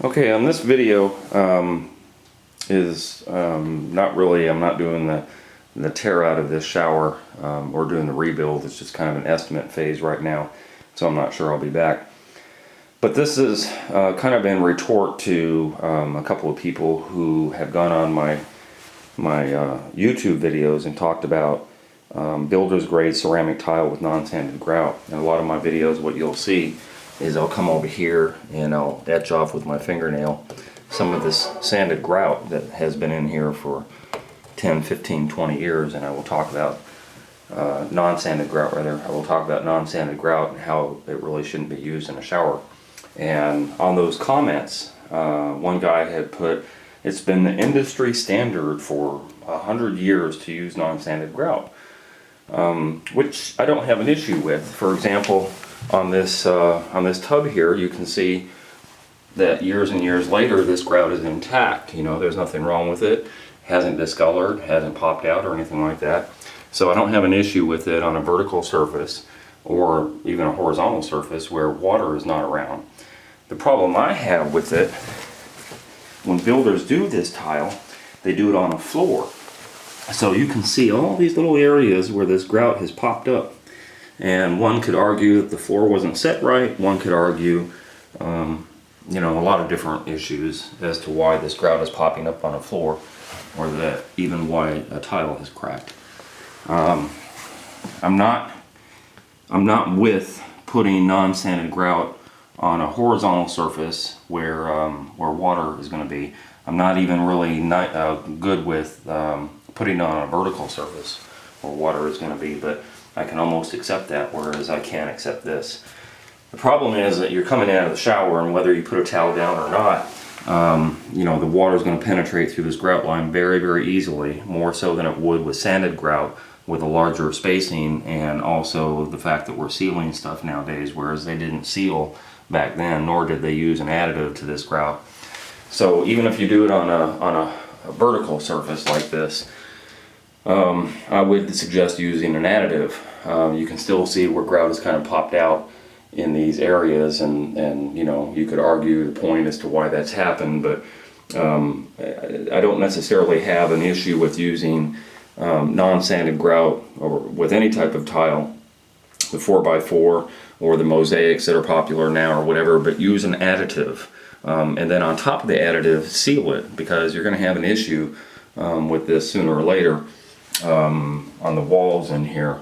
Okay, on this video is not really, I'm not doing the tear out of this shower or doing the rebuild. It's just kind of an estimate phase right now, so I'm not sure I'll be back. But this is kind of in retort to a couple of people who have gone on my YouTube videos and talked about builder's grade ceramic tile with non-sanded grout. And a lot of my videos, what you'll see is I'll come over here and I'll etch off with my fingernail some of this sanded grout that has been in here for 10, 15, 20 years, and I will talk about non-sanded grout, rather. I will talk about non-sanded grout and how it really shouldn't be used in a shower. And on those comments, one guy had put, it's been the industry standard for 100 years to use non-sanded grout, which I don't have an issue with. For example, on this tub here, you can see that years and years later, this grout is intact. You know, there's nothing wrong with it. Hasn't discolored, hasn't popped out or anything like that. So I don't have an issue with it on a vertical surface or even a horizontal surface where water is not around. The problem I have with it, when builders do this tile, they do it on a floor. So you can see all these little areas where this grout has popped up. And one could argue that the floor wasn't set right. One could argue, you know, a lot of different issues as to why this grout is popping up on a floor, or that even why a tile has cracked. I'm not with putting non-sanded grout on a horizontal surface where water is going to be. I'm not even really good with putting it on a vertical surface where water is going to be, but I can almost accept that, whereas I can't accept this. The problem is that you're coming out of the shower, and whether you put a towel down or not, you know, the water is going to penetrate through this grout line very, very easily, more so than it would with sanded grout with a larger spacing, and also the fact that we're sealing stuff nowadays, whereas they didn't seal back then, nor did they use an additive to this grout. So even if you do it on a vertical surface like this, I would suggest using an additive. You can still see where grout has kind of popped out in these areas, and you know, you could argue the point as to why that's happened, but I don't necessarily have an issue with using non-sanded grout or with any type of tile, the 4x4 or the mosaics that are popular now or whatever, but use an additive. And then on top of the additive, seal it, because you're going to have an issue with this sooner or later on the walls in here.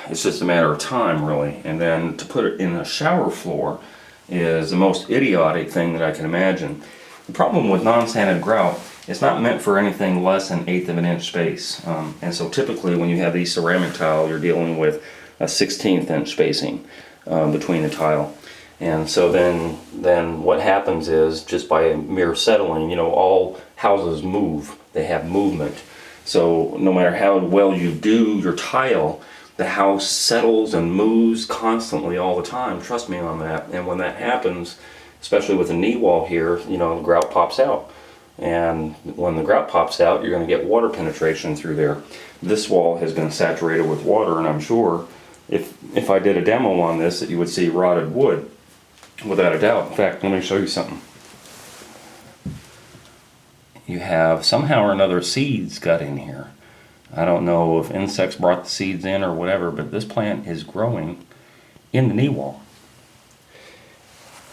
It's just a matter of time, really. And then to put it in a shower floor is the most idiotic thing that I can imagine. The problem with non-sanded grout, it's not meant for anything less than 1/8 of an inch space. And so typically when you have these ceramic tile, you're dealing with a 1/16 inch spacing between the tile. And so then what happens is, just by mere settling, you know, all houses move. They have movement. So no matter how well you do your tile, the house settles and moves constantly all the time. Trust me on that. And when that happens, especially with a knee wall here, you know, the grout pops out. And when the grout pops out, you're going to get water penetration through there. This wall has been saturated with water, and I'm sure if I did a demo on this, that you would see rotted wood, without a doubt. In fact, let me show you something. You have somehow or another seeds got in here. I don't know if insects brought the seeds in or whatever, but this plant is growing in the knee wall.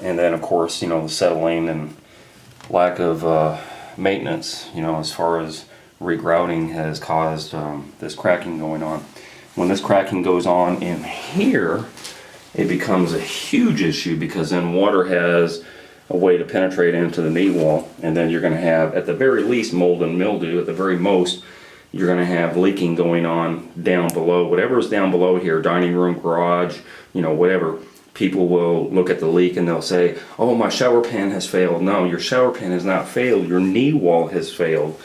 And then of course, you know, the settling and lack of maintenance, you know, as far as regrouting has caused this cracking going on. When this cracking goes on in here, it becomes a huge issue, because then water has a way to penetrate into the knee wall, and then you're going to have, at the very least, mold and mildew. At the very most, you're going to have leaking going on down below. Whatever is down below here, dining room, garage, you know, whatever. People will look at the leak and they'll say, oh, my shower pan has failed. No, your shower pan has not failed. Your knee wall has failed.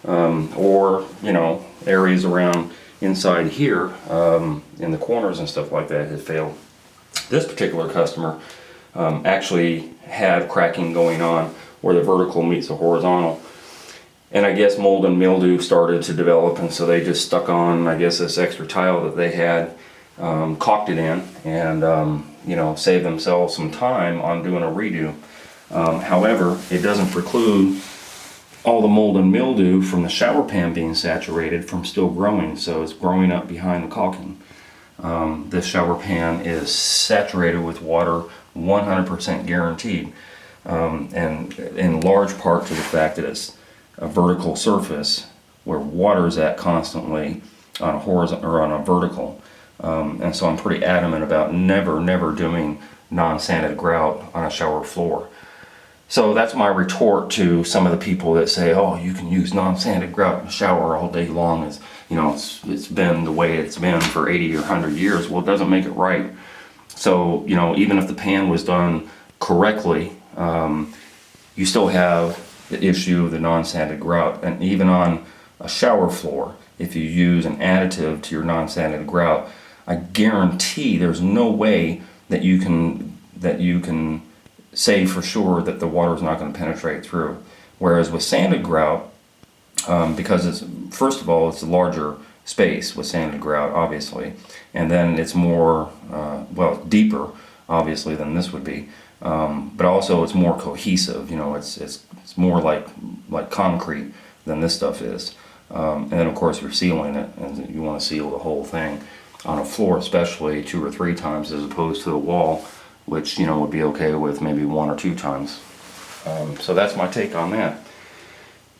Or, you know, areas around inside here, in the corners and stuff like that, has failed. This particular customer actually had cracking going on where the vertical meets the horizontal. And I guess mold and mildew started to develop, and so they just stuck on, I guess, this extra tile that they had, caulked it in, and you know, saved themselves some time on doing a redo. However, it doesn't preclude all the mold and mildew from the shower pan being saturated from still growing, so it's growing up behind the caulking. This shower pan is saturated with water 100% guaranteed, and in large part to the fact that it's a vertical surface where water is at constantly on a horizontal or on a vertical. And so I'm pretty adamant about never doing non-sanded grout on a shower floor. So that's my retort to some of the people that say, oh, you can use non-sanded grout in the shower all day long. As you know, it's been the way it's been for 80 or 100 years. Well, it doesn't make it right. So, you know, even if the pan was done correctly, you still have the issue of the non-sanded grout. And even on a shower floor, if you use an additive to your non-sanded grout, I guarantee there's no way that you can say for sure that the water is not going to penetrate through. Whereas with sanded grout, because it's, first of all, it's a larger space with sanded grout, obviously, and then it's more, well, deeper, obviously, than this would be, but also it's more cohesive. You know, it's more like concrete than this stuff is. And then, of course, you're sealing it, and you want to seal the whole thing on a floor, especially 2 or 3 times, as opposed to a wall, which, you know, would be okay with maybe 1 or 2 times. So that's my take on that.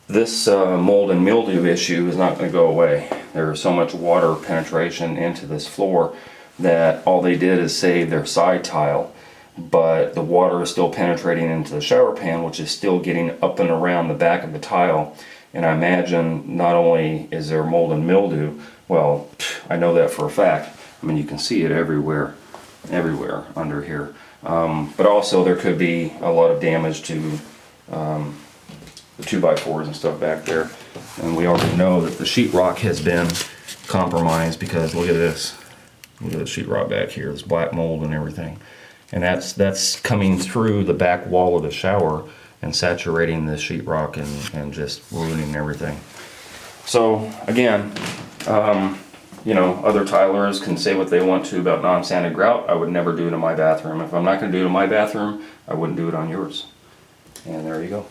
This mold and mildew issue is not going to go away. There is so much water penetration into this floor that all they did is save their side tile, but the water is still penetrating into the shower pan, which is still getting up and around the back of the tile. And I imagine not only is there mold and mildew, well, I know that for a fact. I mean, you can see it everywhere under here. But also there could be a lot of damage to the 2x4s and stuff back there. And we already know that the sheetrock has been compromised, because look at this. Look at the sheetrock back here. There's black mold and everything. And that's coming through the back wall of the shower and saturating the sheetrock and just ruining everything. So again, you know, other tilers can say what they want to about non-sanded grout. I would never do it in my bathroom. If I'm not going to do it in my bathroom, I wouldn't do it on yours. And there you go.